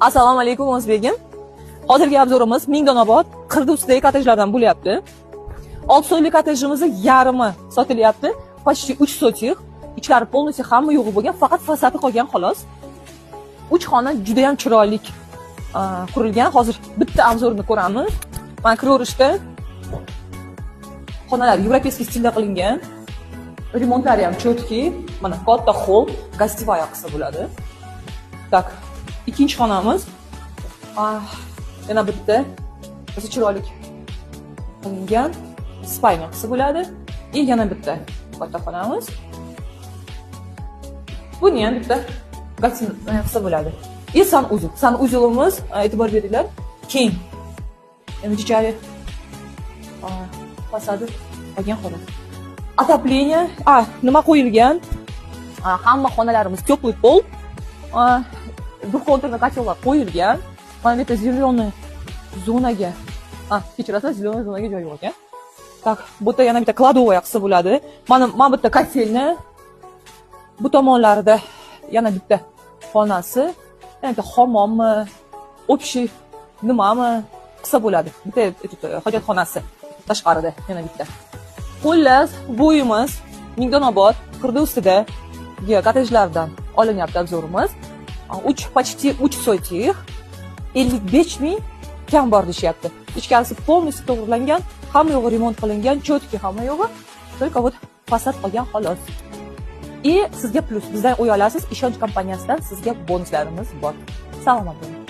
Assalomu alaykum o'zbegim. Hozirgi obzorimiz Mingdonobod qirda ustidagi kottejlardan bo'lyapti. 6 so'yli kottejimizni yarmi sotilyapti. Почти 3 sotik. Ichlari полностью hamma yo'g'i bo'lgan, faqat fasadi qolgan xolos. 3 xona juda ham chiroyli qurilgan. Hozir bitta obzorini ko'ramiz. Mana kiraverishda xonalar yevropeyskiy stilda qilingan. Remontlari ham chotki. Mana katta hol, gostivoy qilsa bo'ladi. Tak, ikkinchi xonamiz. Yana bitta o'zi chiroyli qilingan spayna qilsa bo'ladi. Yana bitta katta xonamiz. Buni ham bitta gostinaya qilsa bo'ladi. Sanuzilimiz, e'tibor beringlar, keng. Endi ichari fasadi qolgan xolos. Отопление, nima qo'yilgan? Hamma xonalarimiz теплый пол. Двухконтурный котелlar qo'yilgan. Mana bu yerda zеленый zonaga, kechirasiz, zеленый zonaga joy yo'q ekan. Tak, bu yerda yana bitta kladovaya qilsa bo'ladi. Mana bu yerda kotelni, bu tomonlarida yana bitta xonasi, yana bitta hammommi, общий nimami qilsa bo'ladi. Bitta hojatxonasi tashqarida yana bitta. Xullas, bu uyimiz Mingdonobod qirda ustidagi kottejlardan olinyapti obzorimiz. Почти 3 sotik, 55 ming kam bor deyapti. Ichkarisi полностью to'g'rilangan, hamma yo'g'i remont qilingan, chotki hamma yo'g'i. Только вот fasad qolgan xolos. И sizga plus bizdan uy olasiz, ishonch kompaniyasidan sizga bonuslarimiz bor. Salomat bo'ling.